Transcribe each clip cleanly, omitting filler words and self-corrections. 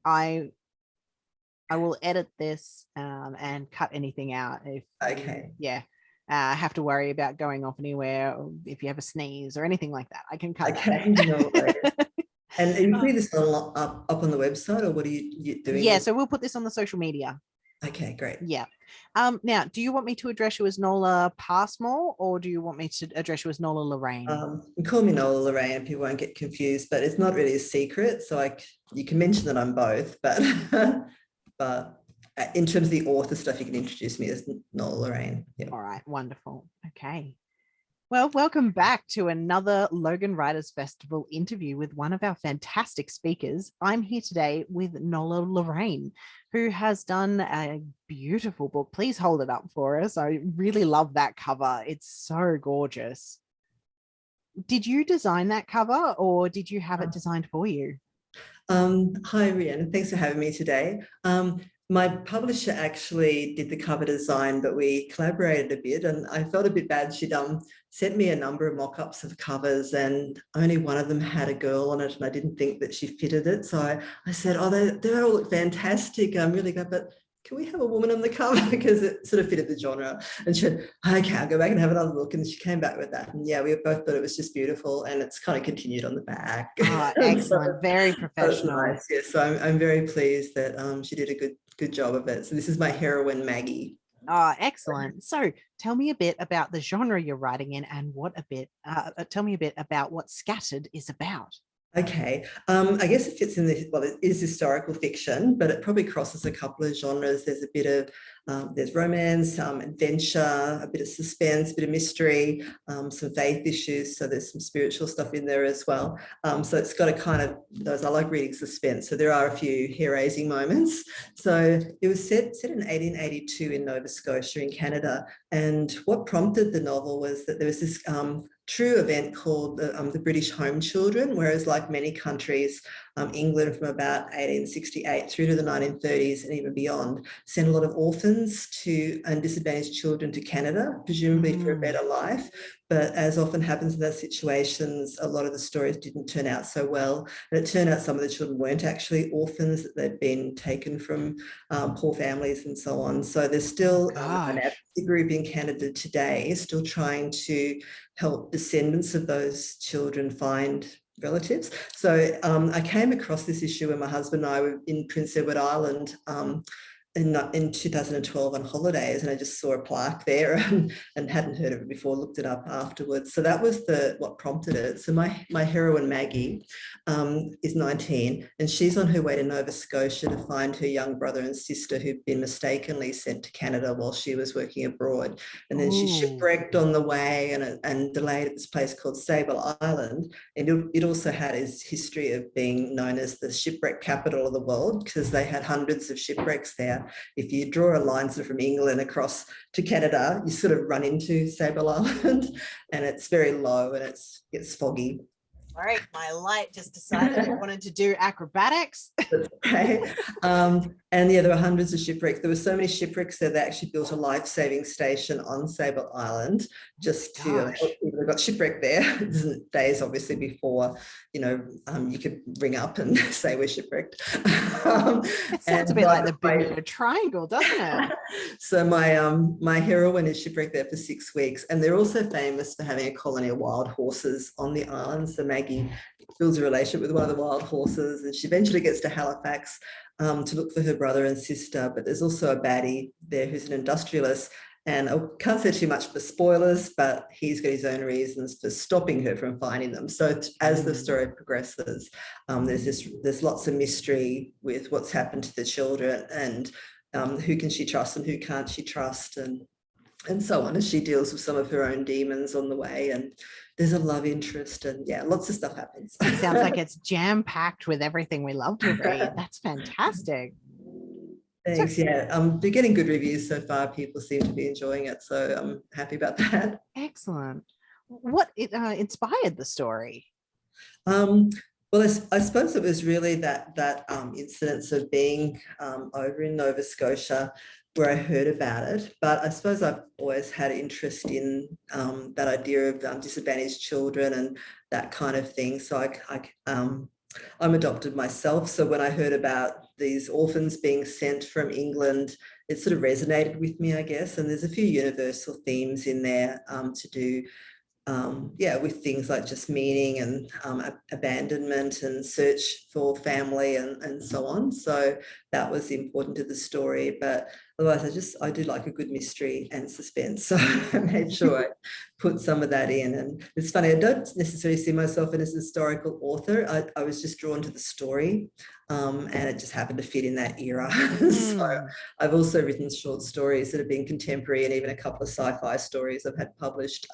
I will edit this and cut anything out if Okay. have to worry about going off anywhere, or if you have a sneeze or anything like that, I can cut that Okay. out. No worries. And are you putting this up on the website, or what are you doing? Yeah, so we'll put this on the social media. Okay, great. Yeah. Now, do you want me to address you as Nola Passmore, or do you want me to address you as Nola Lorraine? You call me Nola Lorraine, people won't get confused, but it's not really a secret. So you can mention that I'm both, but but in terms of the author stuff, you can introduce me as Nola Lorraine. Yeah. All right, wonderful. Okay. Well, welcome back to another Logan Writers Festival interview with one of our fantastic speakers. I'm here today with Nola Lorraine, who has done a beautiful book. Please hold it up for us. I really love that cover. It's so gorgeous. Did you design that cover, or did you have it designed for you? Hi, Rhiannon. Thanks for having me today. My publisher actually did the cover design, but we collaborated a bit, and I felt a bit bad. She'd sent me a number of mock-ups of covers, and only one of them had a girl on it, and I didn't think that she fitted it. So I said, oh, they all look fantastic. I'm really good, but can we have a woman on the cover? Because it sort of fitted the genre. And she said, okay, I'll go back and have another look. And she came back with that. And yeah, we both thought it was just beautiful. And it's kind of continued on the back. Oh, excellent. Very professional. Nice. Yeah, so I'm very pleased that she did a good job of it. So this is my heroine, Maggie. Oh, excellent. So tell me a bit about the genre you're writing in, and tell me a bit about what Scattered is about. Okay, I guess it fits in well, it is historical fiction, but it probably crosses a couple of genres. There's a bit of, there's romance, adventure, a bit of suspense, a bit of mystery, some faith issues. So there's some spiritual stuff in there as well. So it's got a kind of those, I like reading suspense. So there are a few hair-raising moments. So it was set in 1882 in Nova Scotia in Canada. And what prompted the novel was that there was this true event called the British Home Children, whereas like many countries, England from about 1868 through to the 1930s and even beyond, sent a lot of orphans and disadvantaged children to Canada, presumably for a better life. But as often happens in those situations, a lot of the stories didn't turn out so well. And it turned out some of the children weren't actually orphans, that they'd been taken from poor families and so on. So there's still an advocacy group in Canada today still trying to help descendants of those children find relatives. So I came across this issue when my husband and I were in Prince Edward Island in 2012 on holidays, and I just saw a plaque there and hadn't heard of it before, looked it up afterwards. So that was what prompted it. So my heroine, Maggie, is 19, and she's on her way to Nova Scotia to find her young brother and sister who'd been mistakenly sent to Canada while she was working abroad. And then she's shipwrecked on the way and delayed at this place called Sable Island. And it also had its history of being known as the shipwreck capital of the world, because they had hundreds of shipwrecks there. If you draw a line sort of from England across to Canada, you sort of run into Sable Island, and it's very low and it's foggy. All right, my light just decided it wanted to do acrobatics. Okay. And yeah, there were hundreds of shipwrecks. There were so many shipwrecks that they actually built a life-saving station on Sable Island just to help people who got shipwrecked there. This is days, obviously, before, you could ring up and say we're shipwrecked. It sounds a bit like the Bermuda Triangle, doesn't it? So my heroine is shipwrecked there for 6 weeks, and they're also famous for having a colony of wild horses on the island. So Maggie builds a relationship with one of the wild horses, and she eventually gets to Halifax to look for her brother and sister. But there's also a baddie there who's an industrialist, and I can't say too much for spoilers, but he's got his own reasons for stopping her from finding them. So as the story progresses, there's lots of mystery with what's happened to the children, and who can she trust and who can't she trust, and so on, as she deals with some of her own demons on the way. And there's a love interest, and yeah, lots of stuff happens. It sounds like it's jam-packed with everything we love to read. That's fantastic. Thanks. Yeah, they're getting good reviews so far. People seem to be enjoying it, so I'm happy about that. Excellent. What inspired the story? Well, I suppose it was really that incidence of being over in Nova Scotia where I heard about it. But I suppose I've always had interest in that idea of disadvantaged children and that kind of thing. So I'm adopted myself. So when I heard about these orphans being sent from England, it sort of resonated with me, I guess. And there's a few universal themes in there to do with things like just meaning and abandonment and search for family and so on. So that was important to the story. But otherwise, I do like a good mystery and suspense. So I made sure I put some of that in. And it's funny, I don't necessarily see myself as a historical author. I was just drawn to the story. And it just happened to fit in that era. So I've also written short stories that have been contemporary and even a couple of sci-fi stories I've had published.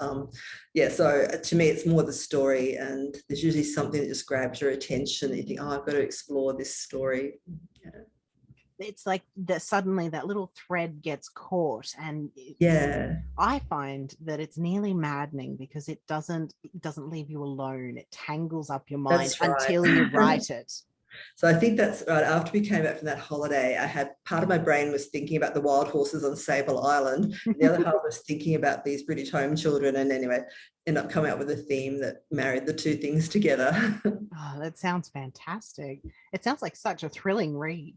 So to me, it's more the story, and there's usually something that just grabs your attention that you think, oh, I've got to explore this story. Yeah. It's like that suddenly that little thread gets caught, and I find that it's nearly maddening because it doesn't leave you alone. It tangles up your mind until you write it. So I think that's right. After we came back from that holiday, I had part of my brain was thinking about the wild horses on Sable Island. The other half was thinking about these British home children. And anyway, ended up coming up with a theme that married the two things together. Oh, that sounds fantastic. It sounds like such a thrilling read.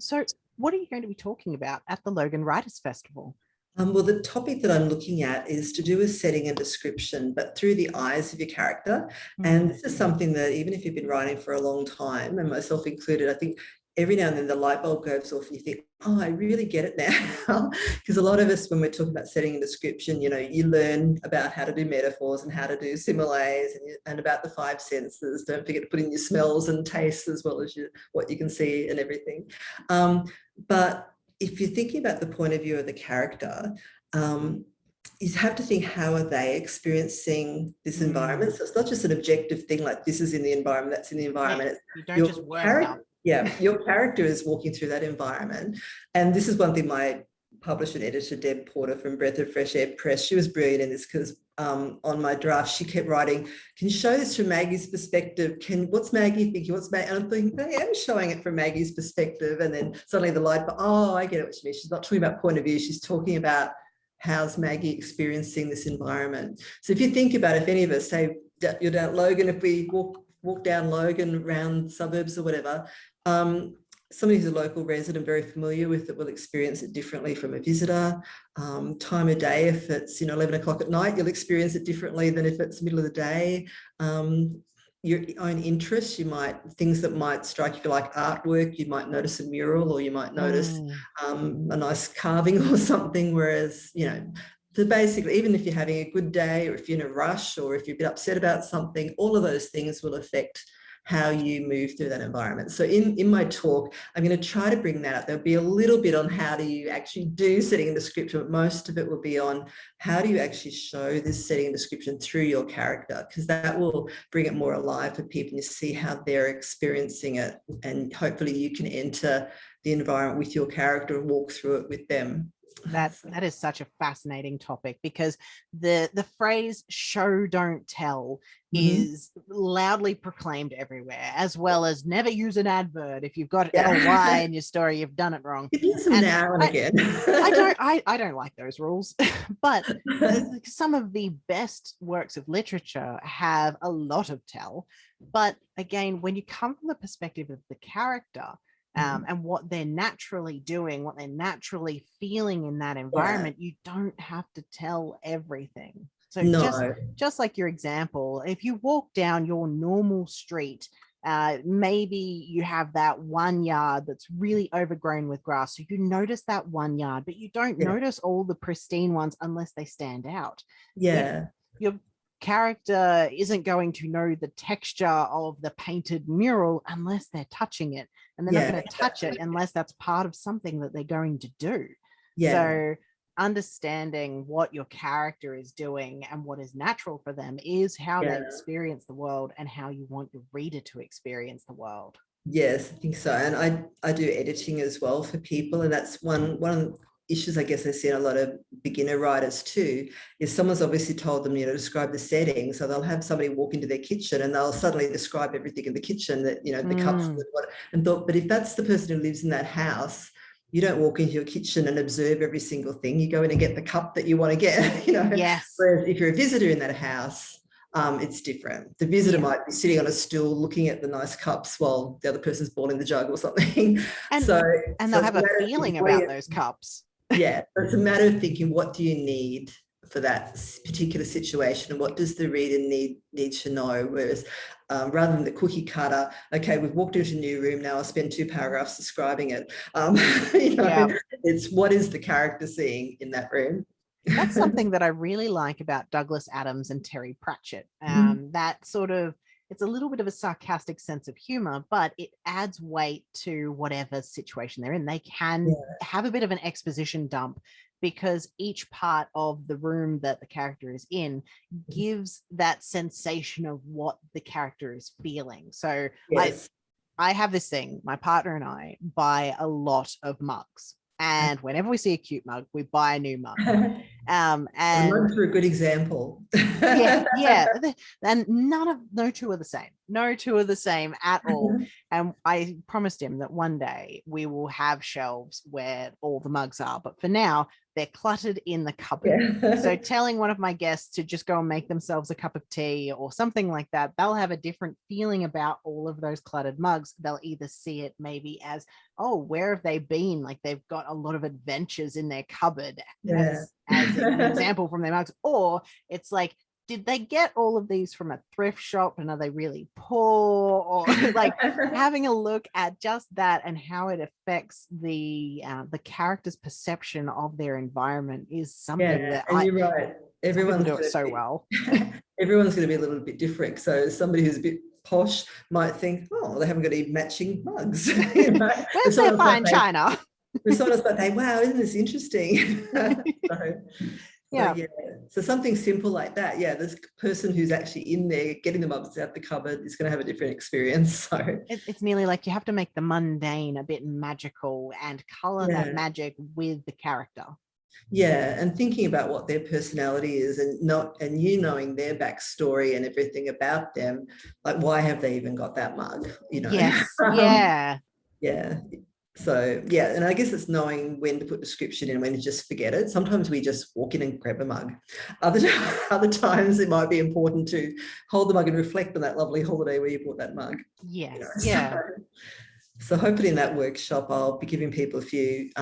So what are you going to be talking about at the Logan Writers Festival? Well, the topic that I'm looking at is to do with setting and description, but through the eyes of your character. And this is something that even if you've been writing for a long time, and myself included, I think every now and then the light bulb goes off and you think, oh, I really get it now. Because a lot of us, when we're talking about setting and description, you learn about how to do metaphors and how to do similes and about the five senses. Don't forget to put in your smells and tastes as well as what you can see and everything. But if you're thinking about the point of view of the character, you have to think, how are they experiencing this environment? So it's not just an objective thing like this is in the environment, that's in the environment. You don't just work out. Yeah, your character is walking through that environment. And this is one thing my publisher and editor, Deb Porter from Breath of Fresh Air Press, she was brilliant in this because on my draft, she kept writing, can you show this from Maggie's perspective? What's Maggie thinking? What's Maggie? And I'm thinking, I am showing it from Maggie's perspective. And then suddenly the light, oh, I get it what she means. She's not talking about point of view. She's talking about how's Maggie experiencing this environment. So if you think about, if any of us, say you're down Logan, if we walk down Logan around suburbs or whatever, somebody who's a local resident very familiar with it will experience it differently from a visitor. Time of day, if it's 11 o'clock at night, you'll experience it differently than if it's middle of the day. Your own interests, things that might strike you like artwork, you might notice a mural or you might notice a nice carving or something, whereas, so basically, even if you're having a good day or if you're in a rush or if you're a bit upset about something, all of those things will affect how you move through that environment. So in my talk, I'm going to try to bring that up. There'll be a little bit on how do you actually do setting and description, but most of it will be on how do you actually show this setting and description through your character, because that will bring it more alive for people. You see how they're experiencing it, and hopefully you can enter the environment with your character and walk through it with them. That is such a fascinating topic, because the phrase show don't tell is loudly proclaimed everywhere, as well as never use an advert. If you've got ly in your story, you've done it wrong. It is now and again. I don't like those rules, but some of the best works of literature have a lot of tell. But again, when you come from the perspective of the character, and what they're naturally doing, what they're naturally feeling in that environment, you don't have to tell everything. So just like your example, if you walk down your normal street, maybe you have that one yard that's really overgrown with grass. So you notice that one yard, but you don't notice all the pristine ones unless they stand out. Your character isn't going to know the texture of the painted mural unless they're touching it, and they're not going to touch it unless that's part of something that they're going to do. So understanding what your character is doing and what is natural for them is how they experience the world and how you want your reader to experience the world. Yes, I think so. And I do editing as well for people, and that's one of the issues I guess I see in a lot of beginner writers too, is someone's obviously told them, describe the setting. So they'll have somebody walk into their kitchen and they'll suddenly describe everything in the kitchen, that, the cups, but if that's the person who lives in that house, you don't walk into your kitchen and observe every single thing. You go in and get the cup that you want to get, Whereas if you're a visitor in that house, it's different. The visitor might be sitting on a stool looking at the nice cups while the other person's boiling the jug or something. And so they'll have a feeling about those cups. Yeah, it's a matter of thinking, what do you need for that particular situation, and what does the reader need to know? Whereas rather than the cookie cutter, okay, we've walked into a new room, now I'll spend 2 paragraphs describing it. It's what is the character seeing in that room? That's something that I really like about Douglas Adams and Terry Pratchett. That sort of, it's a little bit of a sarcastic sense of humor, but it adds weight to whatever situation they're in. They can have a bit of an exposition dump because each part of the room that the character is in gives that sensation of what the character is feeling. So I have this thing, my partner and I buy a lot of mugs. And whenever we see a cute mug, we buy a new mug. And mugs are a good example. yeah. And no two are the same. No two are the same at all. And I promised him that one day we will have shelves where all the mugs are. But for now, they're cluttered in the cupboard. So telling one of my guests to just go and make themselves a cup of tea or something like that, they'll have a different feeling about all of those cluttered mugs. They'll either see it maybe as, oh, where have they been? Like they've got a lot of adventures in their cupboard as an example from their mugs. Or it's like, did they get all of these from a thrift shop and are they really poor? Or like having a look at just that and how it affects the character's perception of their environment is something that you're right. Everyone do it so well. Everyone's going to be a little bit different. So somebody who's a bit posh might think, oh, they haven't got any matching mugs. Where's their fine china? We sort of think, wow, isn't this interesting? So something simple like that. Yeah, this person who's actually in there getting the mugs out the cupboard is going to have a different experience. So it's nearly like you have to make the mundane a bit magical and color that magic with the character. Yeah, and thinking about what their personality is, and you knowing their backstory and everything about them, like why have they even got that mug? Yes. So and I guess it's knowing when to put description in, when to just forget it. Sometimes we just walk in and grab a mug. Other times it might be important to hold the mug and reflect on that lovely holiday where you bought that mug. So hopefully in that workshop, I'll be giving people giving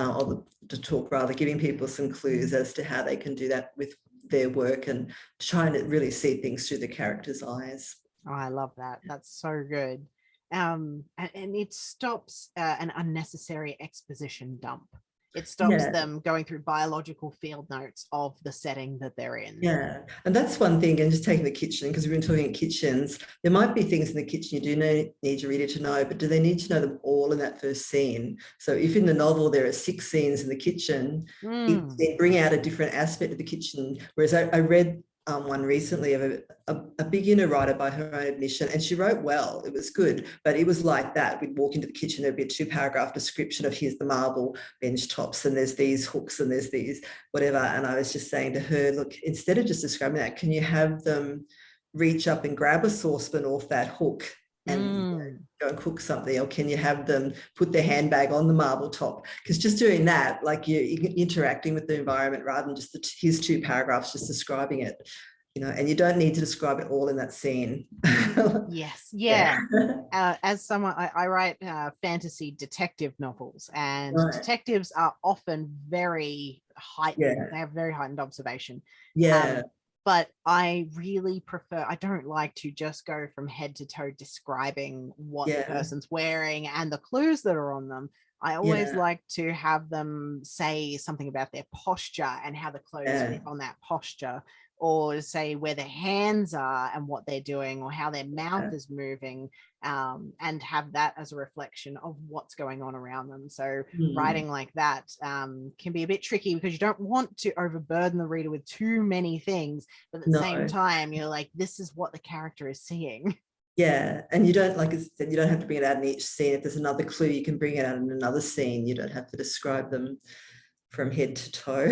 people some clues as to how they can do that with their work and trying to really see things through the character's eyes. Oh, I love that. That's so good. And it stops an unnecessary exposition dump. It stops them going through biological field notes of the setting that they're in. Yeah, and that's one thing. And just taking the kitchen, because we've been talking kitchens, there might be things in the kitchen you do need your reader to know, but do they need to know them all in that first scene? So if in the novel there are 6 scenes in the kitchen, they bring out a different aspect of the kitchen. Whereas I read one recently of a beginner writer by her own admission, and she wrote well, it was good, but it was like that. We'd walk into the kitchen, there'd be a 2-paragraph description of here's the marble bench tops and there's these hooks and there's these whatever, and I was just saying to her, look, instead of just describing that, can you have them reach up and grab a saucepan off that hook and go and cook something? Or can you have them put their handbag on the marble top? Because just doing that, like you're interacting with the environment rather than just here's 2 paragraphs just describing it, and you don't need to describe it all in that scene. As someone, I write fantasy detective novels, and detectives are often very heightened. They have very heightened observation. But I really prefer, I don't like to just go from head to toe describing what the person's wearing and the clues that are on them. I always like to have them say something about their posture and how the clothes fit on that posture, or to say where their hands are and what they're doing, or how their mouth is moving, and have that as a reflection of what's going on around them. So writing like that can be a bit tricky because you don't want to overburden the reader with too many things, but at the same time, you're like, this is what the character is seeing. Yeah, and you don't, like I said, you don't have to bring it out in each scene. If there's another clue, you can bring it out in another scene. You don't have to describe them from head to toe.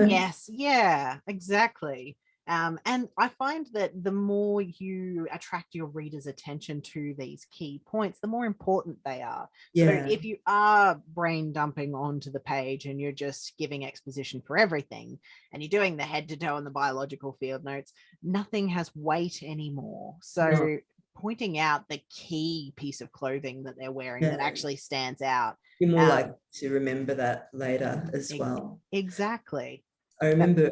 Yes, yeah, exactly. And I find that the more you attract your reader's attention to these key points, the more important they are. So Yeah. if you are brain dumping onto the page and you're just giving exposition for everything and you're doing the head to toe and the biological field notes, nothing has weight anymore. So No. pointing out the key piece of clothing that they're wearing Yeah. that actually stands out. You're more likely to remember that later as well. Exactly. I remember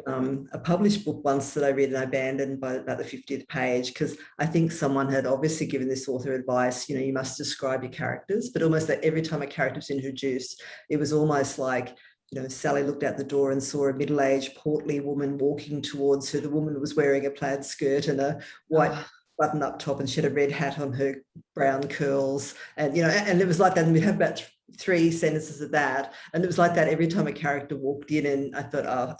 a published book once that I read and I abandoned by about the 50th page because I think someone had obviously given this author advice, you know, you must describe your characters, but almost like every time a character was introduced, it was almost like, you know, Sally looked out the door and saw a middle-aged, portly woman walking towards her. The woman was wearing a plaid skirt and a white button-up top, and she had a red hat on her brown curls. And, you know, and it was like that. And we have about 3 sentences of that. And it was like that every time a character walked in, and I thought, oh,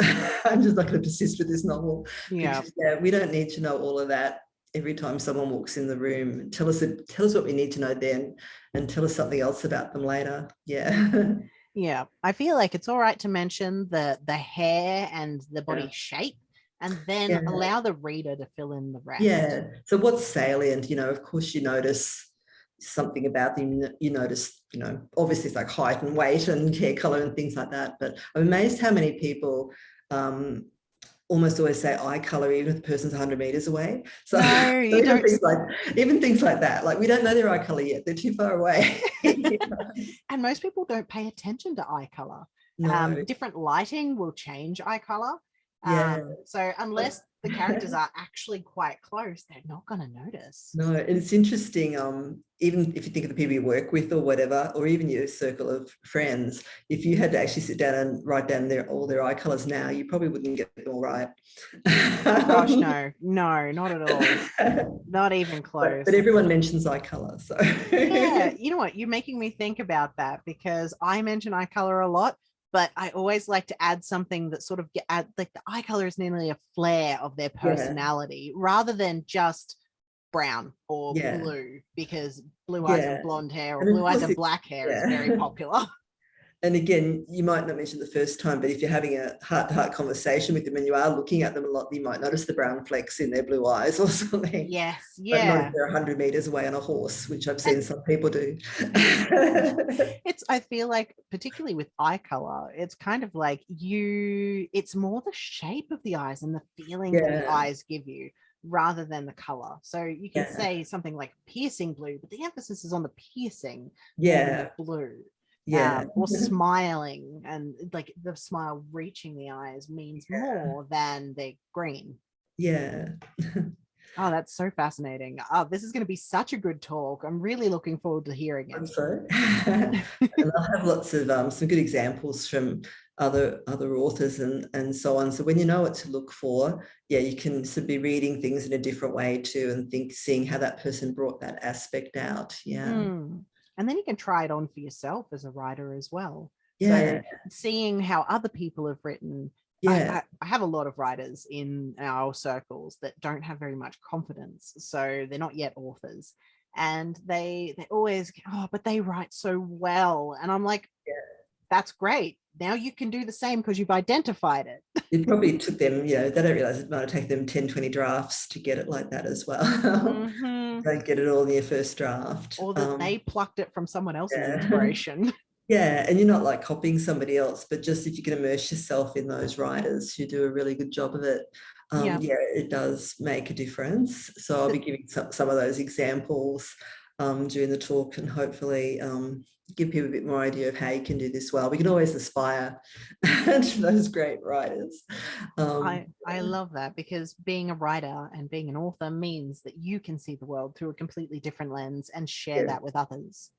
I'm just not going to persist with this novel. Yeah. Because, we don't need to know all of that every time someone walks in the room. Tell us what we need to know then, and tell us something else about them later. Yeah. Yeah, I feel like it's all right to mention the hair and the body shape, and then allow the reader to fill in the rest. Yeah. So what's salient? You know, of course, you notice something about them. You notice, you know, obviously it's like height and weight and hair color and things like that. But I'm amazed how many people almost always say eye color, even if the person's 100 meters away. So, no, you don't. Even things like that. Like, we don't know their eye color yet. They're too far away. And most people don't pay attention to eye color. No. Different lighting will change eye color. Yeah. So unless the characters are actually quite close, they're not going to notice. No, and it's interesting, even if you think of the people you work with or whatever, or even your circle of friends, if you had to actually sit down and write down all their eye colours now, you probably wouldn't get them all right. Oh gosh, no, not at all. Not even close. But everyone mentions eye colour. So yeah, you know what? You're making me think about that, because I mention eye colour a lot, but I always like to add something that sort of like the eye color is nearly a flare of their personality rather than just brown or blue, because blue eyes and blonde hair, or blue eyes and black hair is very popular. And again, you might not mention the first time, but if you're having a heart-to-heart conversation with them and you are looking at them a lot, you might notice the brown flecks in their blue eyes or something. Yes, but not if they're 100 meters away on a horse, which I've seen some people do. I feel like, particularly with eye color, it's kind of like it's more the shape of the eyes and the feeling that the eyes give you, rather than the color. So you can say something like piercing blue, but the emphasis is on the piercing more than the blue. Or smiling, and like the smile reaching the eyes means more than the green. Oh, that's so fascinating. Oh, this is going to be such a good talk. I'm really looking forward to hearing it. I'm sorry. And I'll have lots of some good examples from other authors and so on. So when you know what to look for, you can sort of be reading things in a different way too, and seeing how that person brought that aspect out. And then you can try it on for yourself as a writer as well. So seeing how other people have written. I have a lot of writers in our circles that don't have very much confidence, so they're not yet authors, and they always, but they write so well, and I'm like, that's great. Now you can do the same because you've identified it. It probably took them, they don't realize it might have taken them 10, 20 drafts to get it like that as well. Don't get it all in your first draft. Or that they plucked it from someone else's inspiration. And you're not like copying somebody else, but just if you can immerse yourself in those writers who do a really good job of it, it does make a difference. So I'll be giving some of those examples during the talk, and hopefully give people a bit more idea of how you can do this well. We can always aspire to those great writers. I love that, because being a writer and being an author means that you can see the world through a completely different lens and share that with others.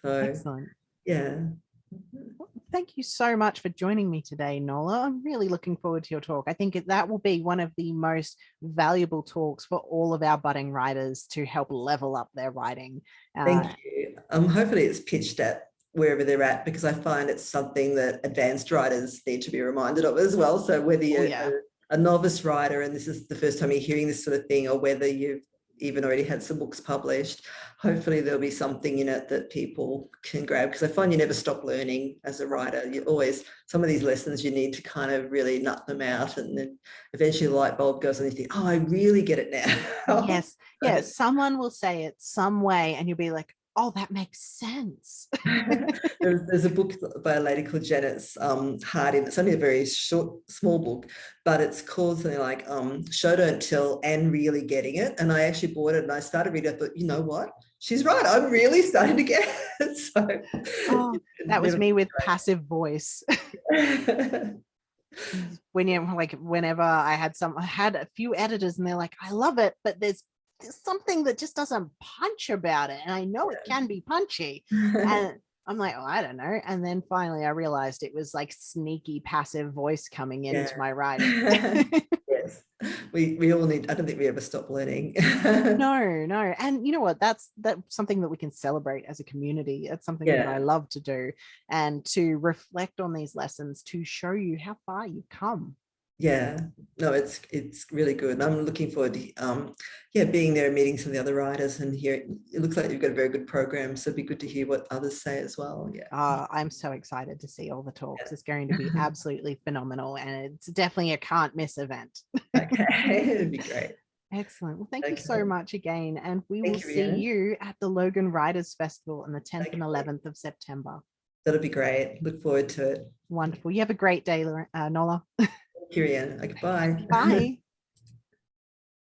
So, excellent. Well, thank you so much for joining me today, Nola. I'm really looking forward to your talk. I think that will be one of the most valuable talks for all of our budding writers to help level up their writing. Thank you. Hopefully it's pitched at wherever they're at, because I find it's something that advanced writers need to be reminded of as well. So whether you're a novice writer and this is the first time you're hearing this sort of thing, or whether you've even already had some books published. Hopefully there'll be something in it that people can grab, because I find you never stop learning as a writer. You always, some of these lessons you need to kind of really nut them out, and then eventually the light bulb goes on and you think, oh, I really get it now. Yes. Yes. Someone will say it some way and you'll be like, oh, that makes sense. There's a book by a lady called Janet's Harding. It's only a very short, small book, but it's called something like Show Don't Tell and Really Getting It. And I actually bought it and I started reading it. I thought, you know what? She's right. I'm really starting to get it. So that was me with passive voice. When you like, whenever I had a few editors and they're like, I love it, but there's something that just doesn't punch about it, and I know it can be punchy, and I'm like, oh, I don't know. And then finally I realized it was like sneaky passive voice coming into my writing. Yes, we all need, I don't think we ever stop learning. No. And you know what, that's something that we can celebrate as a community. It's something that I love to do, and to reflect on these lessons to show you how far you've come. Yeah, no, it's really good. And I'm looking forward to being there and meeting some of the other writers and hearing. It looks like you've got a very good program, so it'd be good to hear what others say as well. Yeah. I'm so excited to see all the talks. It's going to be absolutely phenomenal, and it's definitely a can't miss event. Okay, it'd be great. Excellent. Well, thank you so much again, and we will see you at the Logan Writers Festival on the 10th and 11th of September. That'll be great. Look forward to it. Wonderful. You have a great day, Nola. Thank you, Rhiannon. Okay, bye. Bye.